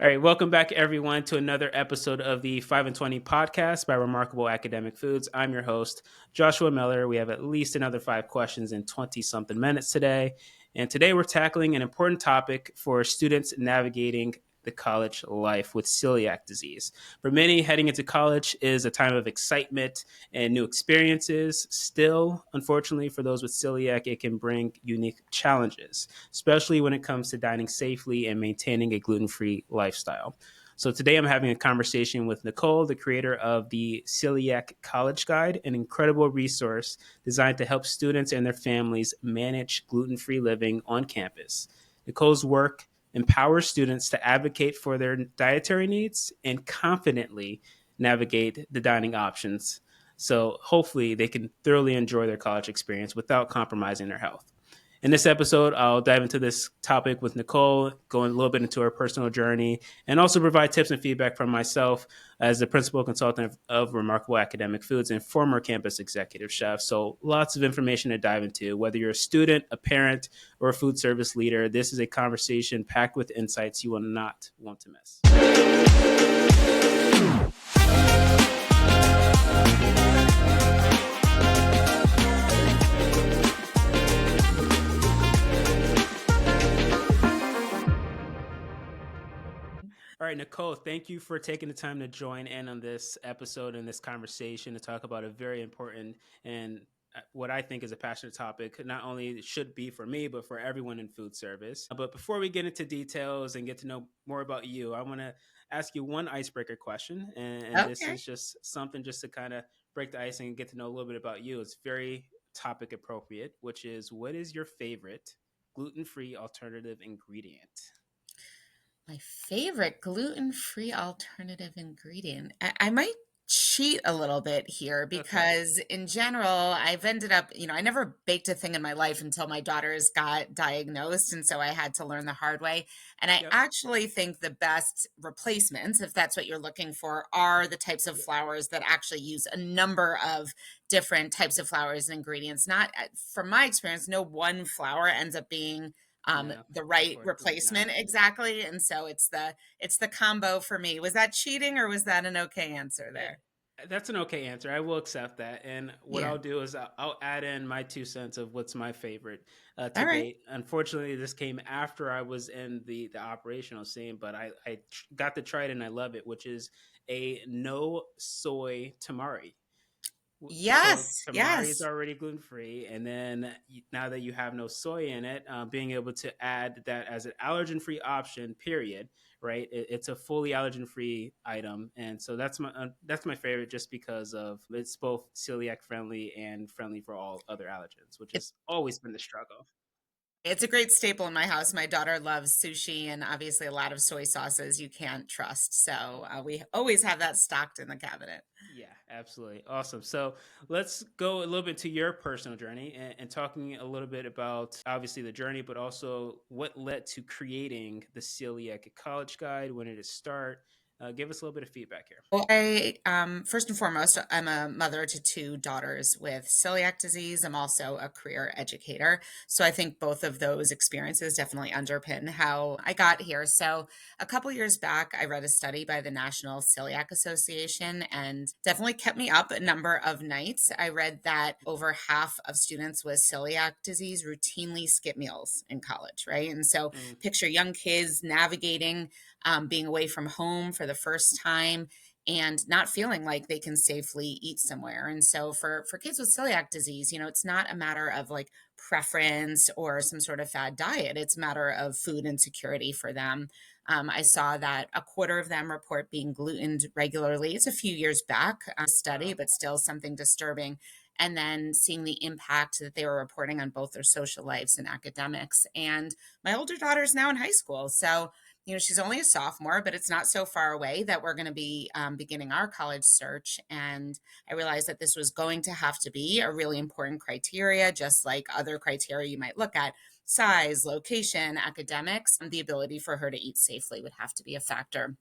All right, welcome back everyone to another episode of the 5 and 20 podcast by Remarkable Academic Foods. I'm your host, Joshua Miller. We have at least another 5 questions in 20 something minutes today. And today we're tackling an important topic for students navigating the college life with celiac disease. For many, heading into college is a time of excitement and new experiences. Still, unfortunately, for those with celiac, it can bring unique challenges, especially when it comes to dining safely and maintaining a gluten-free lifestyle. So today I'm having a conversation with Nicole, the creator of the Celiac College Guide, an incredible resource designed to help students and their families manage gluten-free living on campus. Nicole's work empowers students to advocate for their dietary needs and confidently navigate the dining options. So hopefully they can thoroughly enjoy their college experience without compromising their health. In this episode, I'll dive into this topic with Nicole, going a little bit into her personal journey, and also provide tips and feedback from myself as the principal consultant of Remarkable Academic Foods and former campus executive chef. So lots of information to dive into. Whether you're a student, a parent, or a food service leader, this is a conversation packed with insights you will not want to miss. All right, Nicole, thank you for taking the time to join in on this episode and this conversation to talk about a very important and what I think is a passionate topic, not only should be for me, but for everyone in food service. But before we get into details and get to know more about you, I want to ask you one icebreaker question. And this Okay. is just something just to kind of break the ice and get to know a little bit about you. It's very topic appropriate, which is what is your favorite gluten-free alternative ingredient? My favorite gluten-free alternative ingredient. I might cheat a little bit here Okay. because in general, I've ended up, I never baked a thing in my life until my daughters got diagnosed. And so I had to learn the hard way. And I Yep. actually think the best replacements, if that's what you're looking for, are the types of Yeah. flours that actually use a number of different types of flours and ingredients. Not, from my experience, no one flour ends up being No, the right unfortunately not. replacement exactly. And so it's the combo for me. Was that cheating or was that an okay answer Eh, there? That's an okay answer. I will accept that. And what Yeah. I'll do is I'll add in my 2 cents of what's my favorite to All right. date. Unfortunately, this came after I was in the operational scene, but got to try it and I love it, which is a no soy tamari. So Yes. tamari is Yes. already gluten free, and then now that you have no soy in it, being able to add that as an allergen free option, period, right? It's a fully allergen free item, and so that's my favorite, just because of it's both celiac friendly and friendly for all other allergens, which has always been the struggle. It's a great staple in my house. My daughter loves sushi and obviously a lot of soy sauces you can't trust. So we always have that stocked in the cabinet. Yeah, absolutely. Awesome. So let's go a little bit to your personal journey and talking a little bit about obviously the journey, but also what led to creating the Celiac College Guide. When did it start? Give us a little bit of feedback here. Well, I first and foremost, I'm a mother to two daughters with celiac disease. I'm also a career educator. So I think both of those experiences definitely underpin how I got here. So a couple years back, I read a study by the National Celiac Association and definitely kept me up a number of nights. I read that over half of students with celiac disease routinely skip meals in college, right? And so Mm, picture young kids navigating being away from home for the first time and not feeling like they can safely eat somewhere. And so for kids with celiac disease, it's not a matter of like preference or some sort of fad diet. It's a matter of food insecurity for them. I saw that a quarter of them report being glutened regularly. It's a few years back study, wow. but still something disturbing. And then seeing the impact that they were reporting on both their social lives and academics. And my older daughter is now in high school. So she's only a sophomore, but it's not so far away that we're going to be beginning our college search. And I realized that this was going to have to be a really important criteria, just like other criteria you might look at: Yeah. size, location, academics, and the ability for her to eat safely would have to be a factor.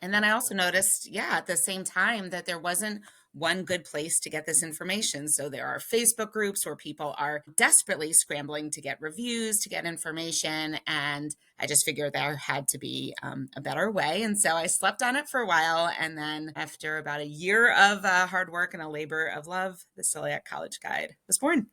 And then I also Absolutely. noticed, yeah, at the same time that there wasn't one good place to get this information. So there are Facebook groups where people are desperately scrambling to get reviews, to get information. And I just figured there had to be a better way. And so I slept on it for a while. And then after about a year of hard work and a labor of love, the Celiac College Guide was born.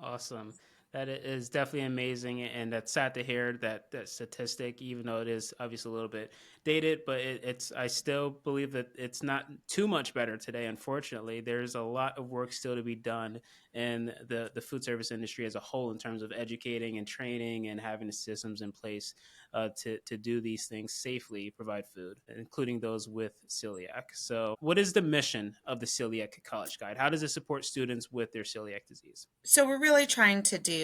Awesome. Is definitely amazing, and that's sad to hear that statistic, even though it is obviously a little bit dated. But it's I still believe that it's not too much better today. Unfortunately, there's a lot of work still to be done in the food service industry as a whole in terms of educating and training and having the systems in place to do these things safely, provide food, including those with celiac. So, what is the mission of the Celiac College Guide? How does it support students with their celiac disease? So we're really trying to do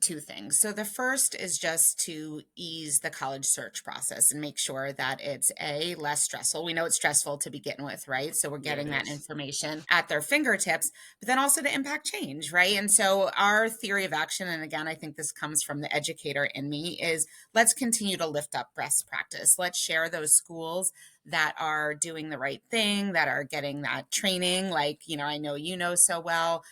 two things. So the first is just to ease the college search process and make sure that it's a less stressful. We know it's stressful to begin with, right? So we're Yeah, it getting that is. information at their fingertips, but then also to impact change, right? And so our theory of action, and again, I think this comes from the educator in me, is let's continue to lift up best practice. Let's share those schools that are doing the right thing, that are getting that training, like, I know you know so well,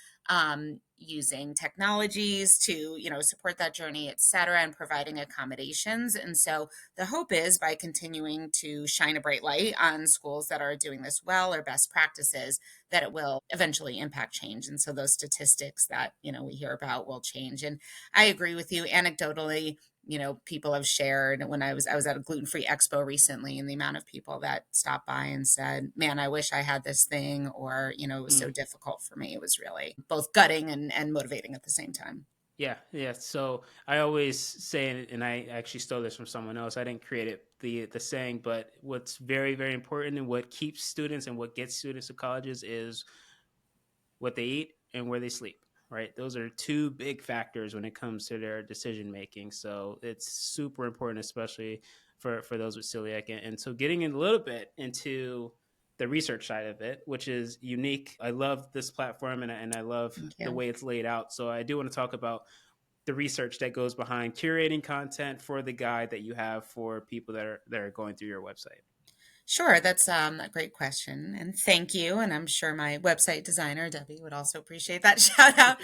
using technologies to support that journey, et cetera, and providing accommodations. And so the hope is by continuing to shine a bright light on schools that are doing this well or best practices, that it will eventually impact change. And so those statistics that we hear about will change. And I agree with you anecdotally. People have shared, when I was at a gluten-free expo recently, and the amount of people that stopped by and said, man, I wish I had this thing, or it was so Mm. difficult for me. It was really both gutting and motivating at the same time. Yeah, yeah. So I always say, and I actually stole this from someone else. I didn't create it, the saying, but what's very, very important and what keeps students and what gets students to colleges is what they eat and where they sleep. Right, those are two big factors when it comes to their decision making. So it's super important, especially for those with celiac. And so getting in a little bit into the research side of it, which is unique. I love this platform and I love Thank the you. way it's laid out. So I do want to talk about the research that goes behind curating content for the guide that you have for people that are going through your website. Sure, that's a great question, and thank you. And I'm sure my website designer Debbie would also appreciate that shout out.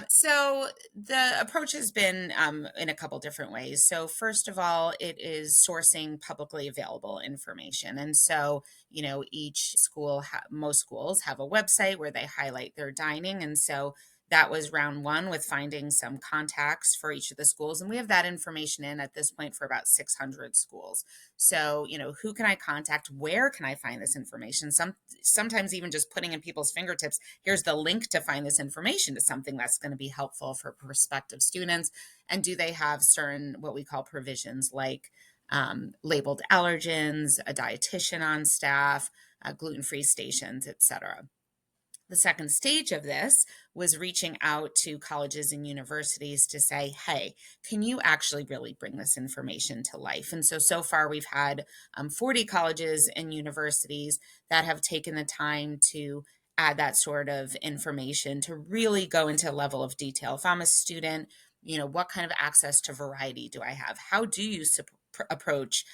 So the approach has been in a couple different ways. So first of all, it is sourcing publicly available information, and so each school, most schools have a website where they highlight their dining, and so that was round one with finding some contacts for each of the schools. And we have that information in at this point for about 600 schools. So, who can I contact? Where can I find this information? Sometimes even just putting in people's fingertips, here's the link to find this information to something that's going to be helpful for prospective students. And do they have certain what we call provisions like labeled allergens, a dietitian on staff, gluten-free stations, etc. The second stage of this was reaching out to colleges and universities to say, hey, can you actually really bring this information to life? And so far we've had 40 colleges and universities that have taken the time to add that sort of information to really go into a level of detail. If I'm a student, what kind of access to variety do I have? How do you approach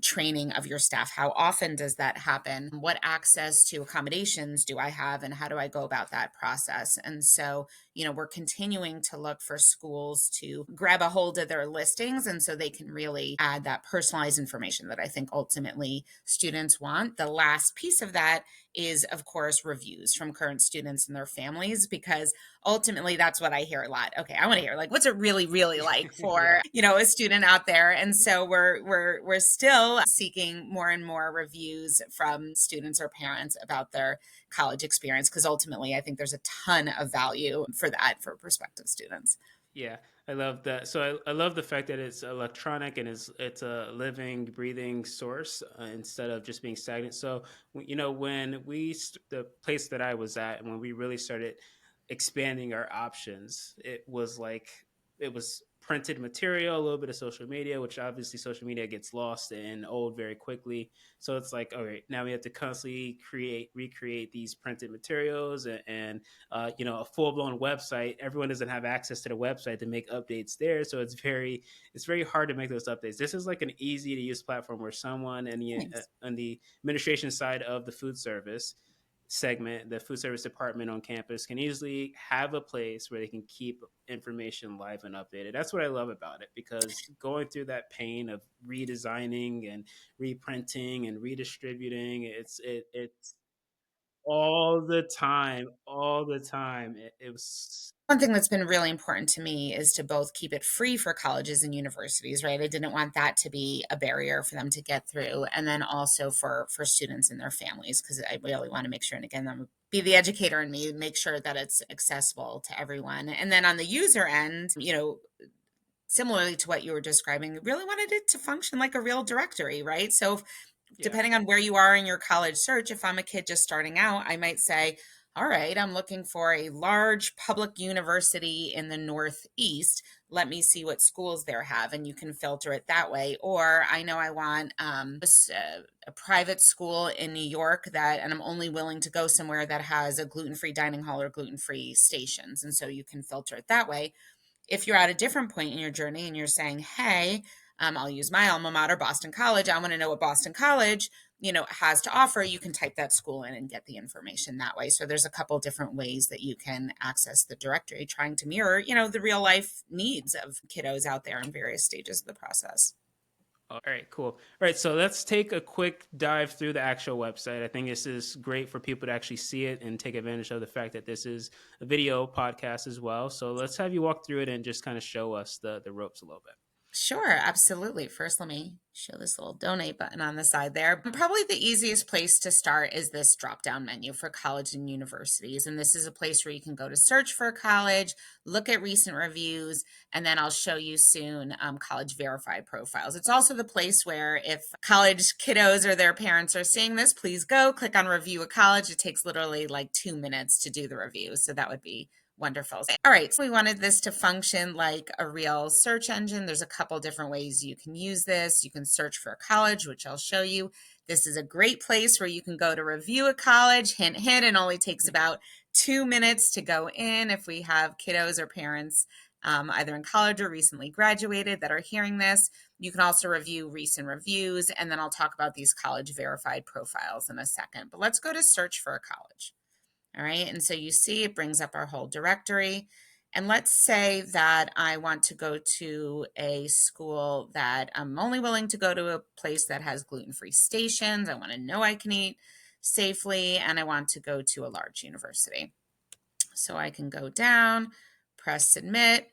training of your staff? How often does that happen? What access to accommodations do I have, and how do I go about that process? And so, we're continuing to look for schools to grab a hold of their listings, and so they can really add that personalized information that I think ultimately students want. The last piece of that is, of course, reviews from current students and their families, because ultimately that's what I hear a lot. Okay, I want to hear, like, what's it really, really like Yeah. for a student out there. And so we're still seeking more and more reviews from students or parents about their college experience, because ultimately I think there's a ton of value for that for prospective students. Yeah, I love that. So I love the fact that it's electronic and it's a living, breathing source instead of just being stagnant. So when the place that I was at, and when we really started expanding our options, it was printed material, a little bit of social media, which obviously social media gets lost and old very quickly. So it's like, all right, now we have to constantly recreate these printed materials and a full blown website. Everyone doesn't have access to the website to make updates there, so it's very hard to make those updates. This is like an easy to use platform where someone in the Thanks. on the administration side of the food service segment, the food service department on campus can easily have a place where they can keep information live and updated. That's what I love about it, because going through that pain of redesigning and reprinting and redistributing, it's all the time. It was One thing that's been really important to me is to both keep it free for colleges and universities, right? I didn't want that to be a barrier for them to get through, and then also for students and their families, because I really want to make sure, and again, I'm be the educator in me, make sure that it's accessible to everyone. And then on the user end, similarly to what you were describing, really wanted it to function like a real directory, right? So yeah. depending on where you are in your college search, if I'm a kid just starting out, I might say, all right, I'm looking for a large public university in the Northeast. Let me see what schools there have, and you can filter it that way. Or I know I want a private school in New York and I'm only willing to go somewhere that has a gluten-free dining hall or gluten-free stations. And so you can filter it that way. If you're at a different point in your journey and you're saying, hey, I'll use my alma mater, Boston College. I want to know what Boston College, has to offer. You can type that school in and get the information that way. So there's a couple different ways that you can access the directory, trying to mirror, the real life needs of kiddos out there in various stages of the process. All right, cool. All right, so let's take a quick dive through the actual website. I think this is great for people to actually see it and take advantage of the fact that this is a video podcast as well. So let's have you walk through it and just kind of show us the ropes a little bit. Sure, absolutely. First, let me show this little donate button on the side there. Probably the easiest place to start is this drop down menu for college and universities. And this is a place where you can go to search for a college, look at recent reviews, and then I'll show you soon college verified profiles. It's also the place where if college kiddos or their parents are seeing this, please go click on review a college. It takes literally like 2 minutes to do the review. So that would be wonderful. All right, so we wanted this to function like a real search engine. There's a couple different ways you can use this. You can search for a college, which I'll show you. This is a great place where you can go to review a college. Hint, hint, it only takes about 2 minutes to go in if we have kiddos or parents either in college or recently graduated that are hearing this. You can also review recent reviews, and then I'll talk about these college verified profiles in a second. But let's go to search for a college. All right, and so you see it brings up our whole directory. And let's say that I want to go to a school that I'm only willing to go to a place that has gluten-free stations. I want to know I can eat safely, and I want to go to a large university. So I can go down, press submit,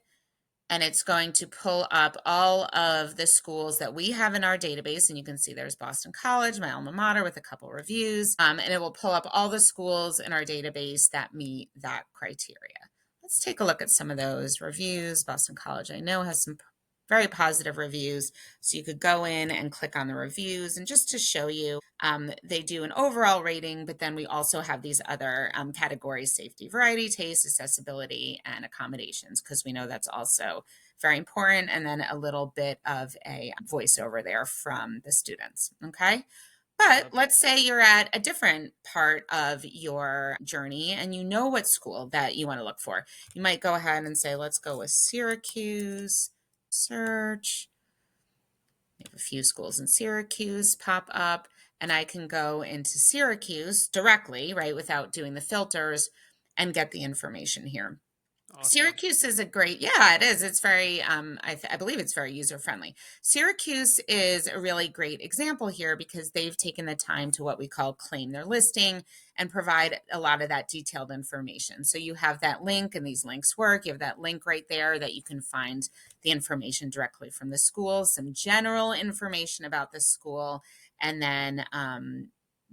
and it's going to pull up all of the schools that we have in our database. And you can see there's Boston College, my alma mater, with a couple reviews. And it will pull up all the schools in our database that meet that criteria. Let's take a look at some of those reviews. Boston College, I know, has some very positive reviews. So you could go in and click on the reviews. And just to show you, they do an overall rating, but then we also have these other categories: safety, variety, taste, accessibility, and accommodations, because we know that's also very important. And then a little bit of a voiceover there from the students. Okay. But Okay. let's say you're at a different part of your journey and you know what school that you want to look for. You might go ahead and say, let's go with Syracuse, search. We have a few schools in Syracuse pop up, and I can go into Syracuse directly, right, without doing the filters, and get the information here. Awesome. Syracuse is a great, yeah, it is. It's very, I believe it's very user friendly. Syracuse is a really great example here because they've taken the time to what we call claim their listing and provide a lot of that detailed information. So you have that link, and these links work. You have that link right there that you can find the information directly from the school, some general information about the school, and then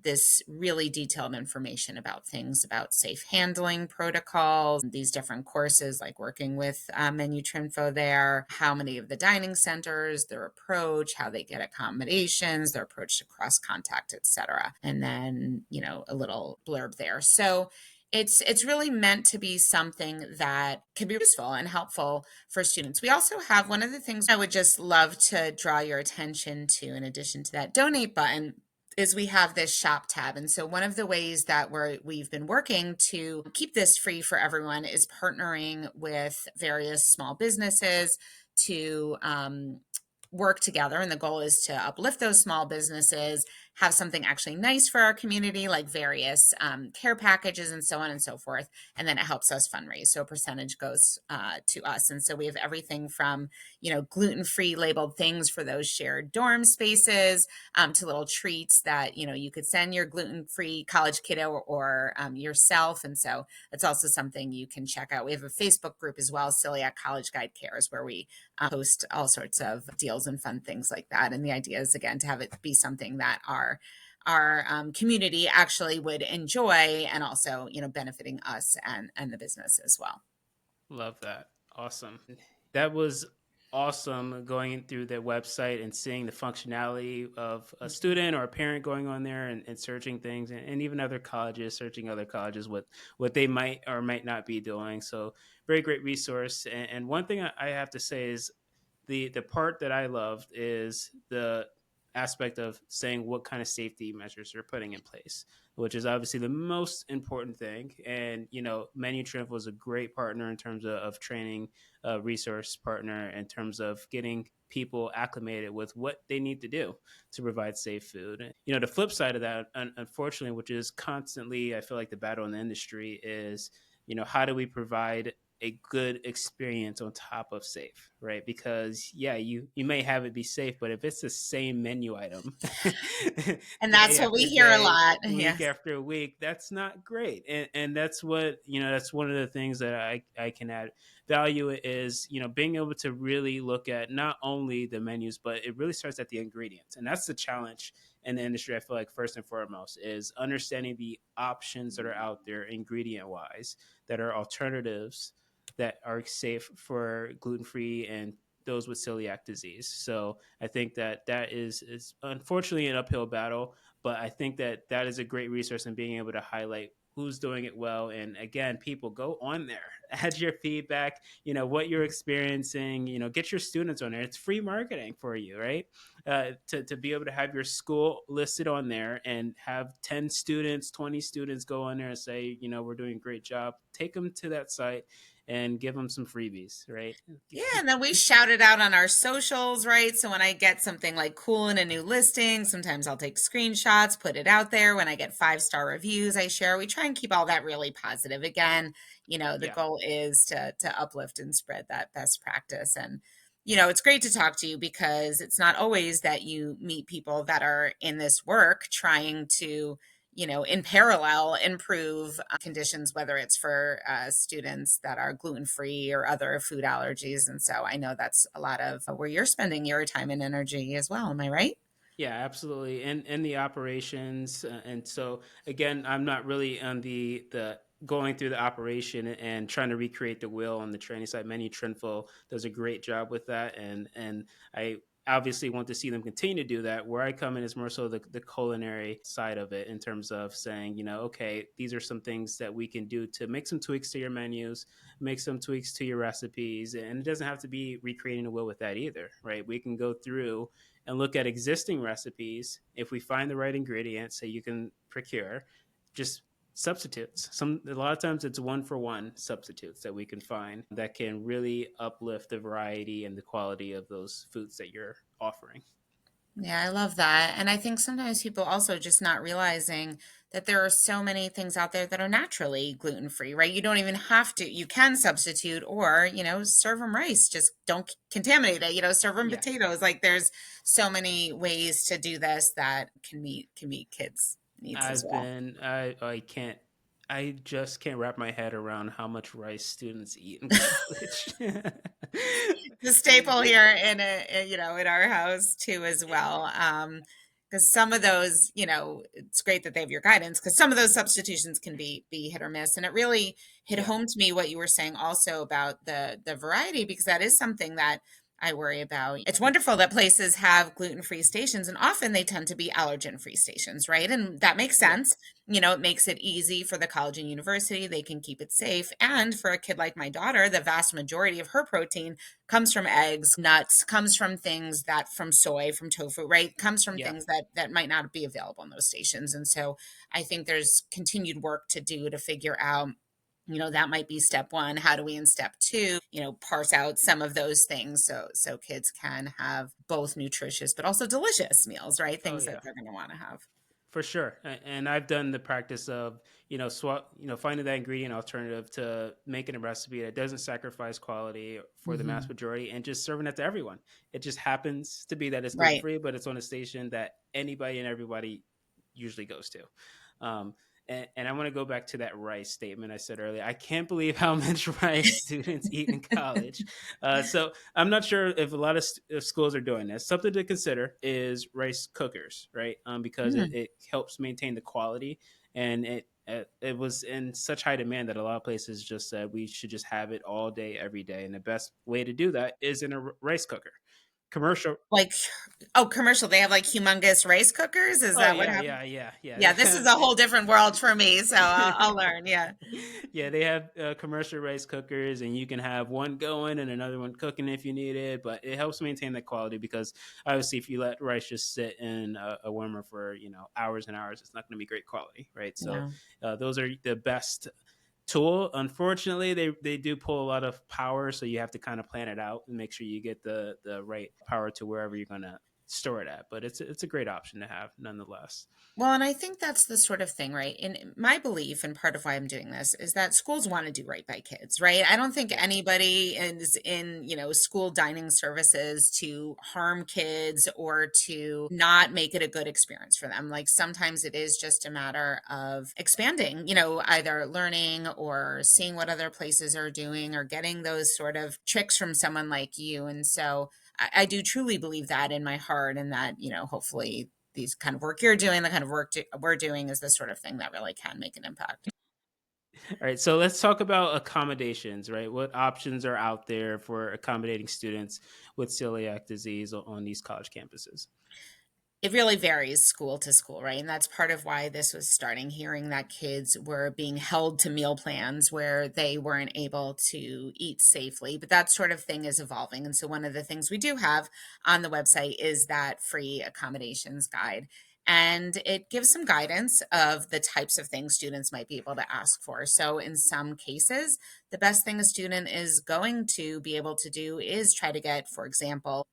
this really detailed information about things about safe handling protocols, these different courses like working with menu trinfo there, how many of the dining centers, their approach, how they get accommodations, their approach to cross contact, etc. And then, a little blurb there. So it's really meant to be something that can be useful and helpful for students. We also have one of the things I would just love to draw your attention to, in addition to that donate button, is we have this shop tab. And so one of the ways that we've been working to keep this free for everyone is partnering with various small businesses to work together, and the goal is to uplift those small businesses, have something actually nice for our community, like various care packages and so on and so forth. And then it helps us fundraise. So a percentage goes to us. And so we have everything from, gluten-free labeled things for those shared dorm spaces, to little treats that, you could send your gluten-free college kiddo or yourself. And so it's also something you can check out. We have a Facebook group as well, Celiac College Guide Cares, where we post all sorts of deals and fun things like that. And the idea is, again, to have it be something that our community actually would enjoy, and also, benefiting us and the business as well. Love that. Awesome. That was awesome going through their website and seeing the functionality of a student or a parent going on there and searching things, and even other colleges, searching other colleges, what they might or might not be doing. So very great resource. And one thing I have to say is the part that I loved is the aspect of saying what kind of safety measures you're putting in place, which is obviously the most important thing. And MenuTrip was a great partner in terms of training, a resource partner in terms of getting people acclimated with what they need to do to provide safe food. The flip side of that, unfortunately, which is constantly, I feel like the battle in the industry is, how do we provide a good experience on top of safe, right? Because yeah, you may have it be safe, but if it's the same menu item And day that's what we after hear a day, lot. week Yes. after week, that's not great. And that's what that's one of the things that I can add value is being able to really look at not only the menus, but it really starts at the ingredients. And that's the challenge in the industry. I feel like first and foremost is understanding the options that are out there ingredient wise, that are alternatives, that are safe for gluten free and those with celiac disease. So I think that is unfortunately an uphill battle, but I think that is a great resource in being able to highlight who's doing it well. And again, people go on there, add your feedback, what you're experiencing, get your students on there. It's free marketing for you, right? To be able to have your school listed on there and have 10 students, 20 students go on there and say, we're doing a great job. Take them to that site and give them some freebies, right? Yeah, and then we shout it out on our socials, right? So when I get something like cool in a new listing, sometimes I'll take screenshots, put it out there. When I get 5-star reviews, I share. We try and keep all that really positive. Again, the Yeah. goal is to uplift and spread that best practice. And it's great to talk to you, because it's not always that you meet people that are in this work trying to, in parallel, improve conditions, whether it's for students that are gluten free or other food allergies. And so I know that's a lot of where you're spending your time and energy as well. Am I right? Yeah, absolutely. And the operations. And so again, I'm not really on the going through the operation and trying to recreate the wheel on the training side. Many Trinfo does a great job with that, and I obviously want to see them continue to do that. Where I come in is more so the culinary side of it, in terms of saying, okay, these are some things that we can do to make some tweaks to your menus, make some tweaks to your recipes, and it doesn't have to be recreating the wheel with that either, right? We can go through and look at existing recipes. If we find the right ingredients that you can procure, just substitutes. A lot of times it's one for one substitutes that we can find that can really uplift the variety and the quality of those foods that you're offering. Yeah, I love that. And I think sometimes people also just not realizing that there are so many things out there that are naturally gluten free, right? You don't even have to, you can substitute, or, serve them rice, just don't contaminate it, serve them Yeah. potatoes. Like there's so many ways to do this that can meet kids' needs as well. I can't, I just can't wrap my head around how much rice students eat in college. The staple here in our house too as well. Because some of those, it's great that they have your guidance, because some of those substitutions can be hit or miss. And it really hit Yeah. home to me what you were saying also about the variety, because that is something that I worry about. It's wonderful that places have gluten-free stations, and often they tend to be allergen-free stations, right? And that makes Yeah. sense. It makes it easy for the college and university. They can keep it safe. And for a kid like my daughter, the vast majority of her protein comes from eggs, nuts, comes from things that from soy, from tofu, right? Comes from Yeah. things that might not be available in those stations. And so I think there's continued work to do to figure out That might be step one. How do we in step two, parse out some of those things so kids can have both nutritious but also delicious meals, right? Oh Things that yeah. they're going to want to have. For sure, and I've done the practice of finding that ingredient alternative to making a recipe that doesn't sacrifice quality for the mass Hmm. majority, and just serving it to everyone. It just happens to be that it's gluten Right. free, but it's on a station that anybody and everybody usually goes to. Um, and I want to go back to that rice statement I said earlier. I can't believe how much rice students eat in college. So I'm not sure if a lot of if schools are doing this. Something to consider is rice cookers, right? Because Mm. it helps maintain the quality, and it was in such high demand that a lot of places just said we should just have it all day, every day, and the best way to do that is in a rice cooker. Commercial. Like, oh, commercial. They have like humongous rice cookers. Is Oh that what yeah, happened? yeah, yeah, yeah. They Yeah, this is have a whole different world for me. So I'll learn. Yeah. yeah, they have commercial rice cookers, and you can have one going and another one cooking if you need it. But it helps maintain the quality because obviously, if you let rice just sit in a warmer for hours and hours, it's not going to be great quality, right? So Yeah. those are the best tool. Unfortunately, they do pull a lot of power, so you have to kind of plan it out and make sure you get the right power to wherever you're going to store it at. But it's a great option to have nonetheless. Well, and I think that's the sort of thing, right? In my belief, and part of why I'm doing this, is that schools want to do right by kids, right? I don't think Yeah. anybody is in, school dining services to harm kids or to not make it a good experience for them. Like sometimes it is just a matter of expanding, either learning or seeing what other places are doing or getting those sort of tricks from someone like you. And so I do truly believe that in my heart, and that, hopefully these kind of work you're doing, the kind of work we're doing is the sort of thing that really can make an impact. All right, so let's talk about accommodations, right? What options are out there for accommodating students with celiac disease on these college campuses? It really varies school to school, right? And that's part of why this was starting, hearing that kids were being held to meal plans where they weren't able to eat safely. But that sort of thing is evolving. And so, one of the things we do have on the website is that free accommodations guide. And it gives some guidance of the types of things students might be able to ask for. So, in some cases, the best thing a student is going to be able to do is try to get, for example,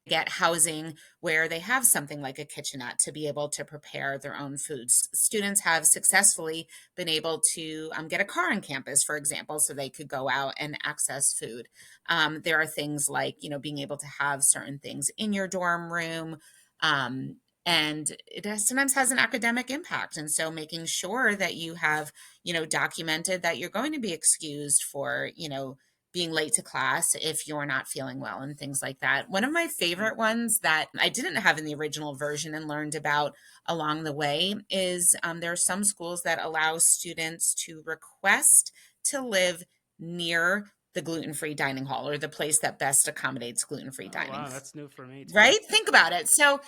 get housing where they have something like a kitchenette to be able to prepare their own foods. Students have successfully been able to get a car on campus, for example, so they could go out and access food. There are things like, being able to have certain things in your dorm room. Um, and sometimes has an academic impact. And so making sure that you have, documented that you're going to be excused for, being late to class if you're not feeling well and things like that. One of my Mhm. favorite ones that I didn't have in the original version and learned about along the way is there are some schools that allow students to request to live near the gluten-free dining hall or the place that best accommodates gluten-free Oh dining. wow, that's new for me too. Right? Think about it. So,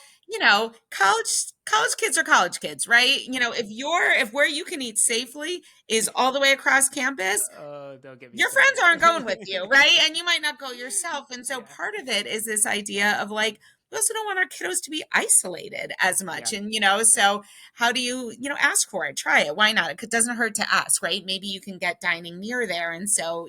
college kids are college kids, right? If where you can eat safely is all the way across campus, Oh, don't get me your friends aren't going with started. you, right? And you might not go yourself. And so Yeah, part of it is this idea of like, we also don't want our kiddos to be isolated as yeah. much. And, so how do you, ask for it? Try it. Why not? It doesn't hurt to ask, right? Maybe you can get dining near there. And so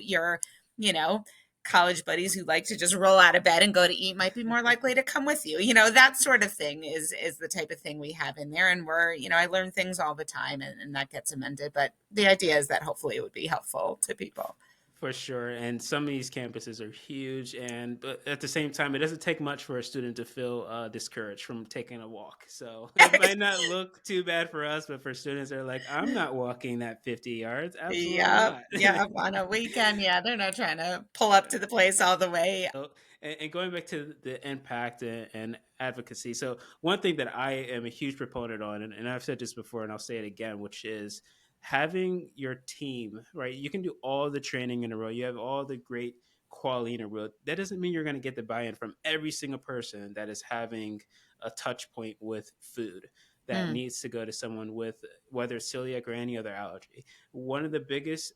you know, college buddies who like to just roll out of bed and go to eat might be more likely to come with you. That sort of thing is the type of thing we have in there. And we're, I learn things all the time, and that gets amended. But the idea is that hopefully it would be helpful to people. For sure. And some of these campuses are huge. And but at the same time, it doesn't take much for a student to feel discouraged from taking a walk. So it might not look too bad for us, but for students, they're like, I'm not walking that 50 yards. Absolutely Yep, not. yep, on a weekend, yeah, they're not trying to pull up to the place all the way. So, and going back to the impact and advocacy. So, one thing that I am a huge proponent on, and I've said this before and I'll say it again, which is having your team, right? You can do all the training in a row, you have all the great quality in a row. That doesn't mean you're going to get the buy in from every single person that is having a touch point with food. That Mm, needs to go to someone with whether it's celiac or any other allergy. One of the biggest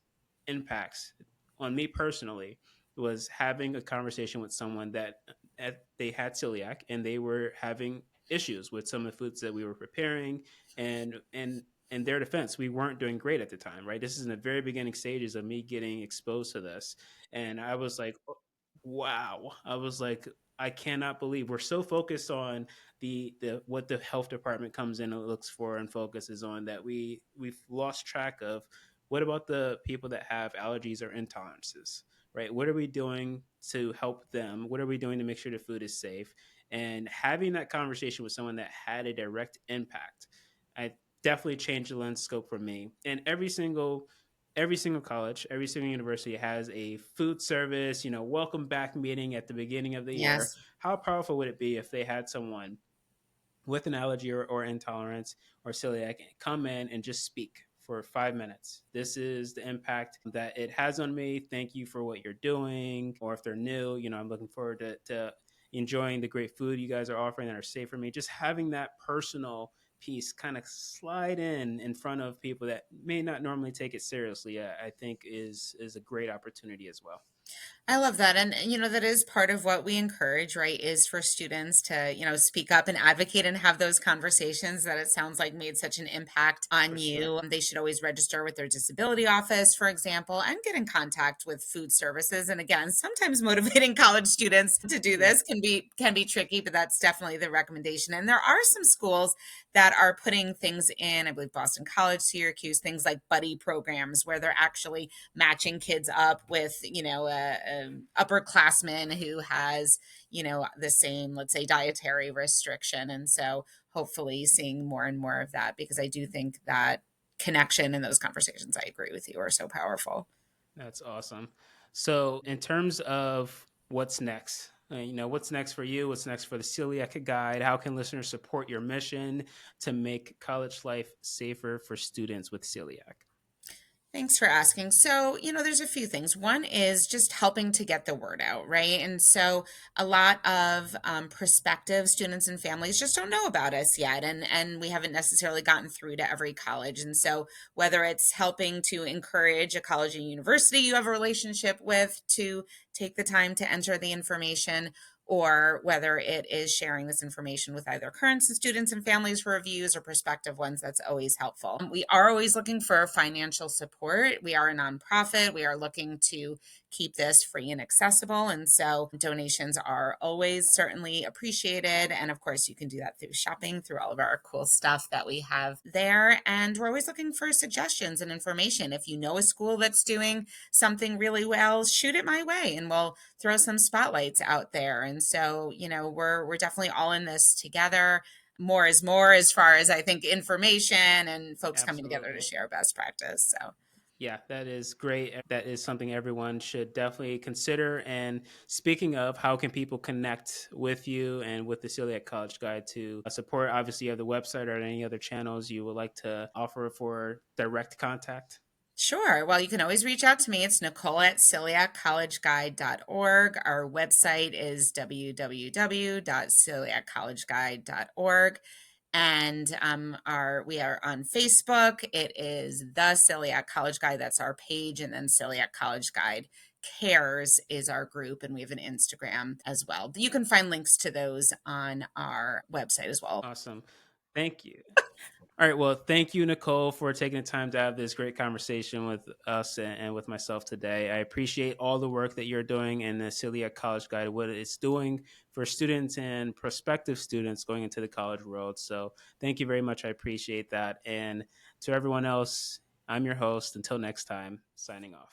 impacts on me personally was having a conversation with someone that they had celiac and they were having issues with some of the foods that we were preparing and in their defense, we weren't doing great at the time, right? This is in the very beginning stages of me getting exposed to this. And I was like, "Oh, wow." I was like, I cannot believe we're so focused on the what the health department comes in and looks for and focuses on, that we've lost track of what about the people that have allergies or intolerances, right? What are we doing to help them? What are we doing to make sure the food is safe? And having that conversation with someone that had a direct impact, I definitely changed the lens scope for me. And every single college, every single university has a food service, welcome back meeting at the beginning of the year. Yes. How powerful would it be if they had someone with an allergy or intolerance or celiac come in and just speak for 5 minutes? This is the impact that it has on me. Thank you for what you're doing. Or if they're new, I'm looking forward to enjoying the great food you guys are offering that are safe for me. Just having that personal piece kind of slide in front of people that may not normally take it seriously, I think is a great opportunity as well. I love that. And, that is part of what we encourage, right? Is for students to, speak up and advocate and have those conversations that it sounds like made such an impact For on sure. you. They should always register with their disability office, for example, and get in contact with food services. And again, sometimes motivating college students to do Yeah, this can be tricky, but that's definitely the recommendation. And there are some schools that are putting things in, I believe Boston College, Syracuse, things like buddy programs where they're actually matching kids up with a upperclassman who has the same, let's say, dietary restriction. And so hopefully seeing more and more of that, because I do think that connection in those conversations, I agree with you, are so powerful. that's awesome. So, in terms of what's next, what's next for you? What's next for the Celiac Guide? How can listeners support your mission to make college life safer for students with celiac? Thanks for asking. So, there's a few things. One is just helping to get the word out, right? And so, a lot of prospective students and families just don't know about us yet, and we haven't necessarily gotten through to every college. And so, whether it's helping to encourage a college and university you have a relationship with to take the time to enter the information, or whether it is sharing this information with either current students and families for reviews or prospective ones, that's always helpful. We are always looking for financial support. We are a nonprofit. We are looking to keep this free and accessible. And so donations are always certainly appreciated. And of course, you can do that through shopping, through all of our cool stuff that we have there. And we're always looking for suggestions and information. If you know a school that's doing something really well, shoot it my way and we'll throw some spotlights out there. And so, we're definitely all in this together. More is more as far as I think information and folks coming together to Absolutely. share best practice. So Yeah, that is great. That is something everyone should definitely consider. And speaking of, how can people connect with you and with the Celiac College Guide to support? Obviously, you have the website or any other channels you would like to offer for direct contact. sure. Well, you can always reach out to me. It's Nicole at celiaccollegeguide.org. Our website is www.celiaccollegeguide.org. And we are on Facebook. It is the Celiac College Guide. That's our page. And then Celiac College Guide Cares is our group. And we have an Instagram as well. You can find links to those on our website as well. Awesome. Thank you. All right. Well, thank you, Nicole, for taking the time to have this great conversation with us and with myself today. I appreciate all the work that you're doing in the Celiac College Guide, what it's doing for students and prospective students going into the college world. So thank you very much. I appreciate that. And to everyone else, I'm your host. Until next time, signing off.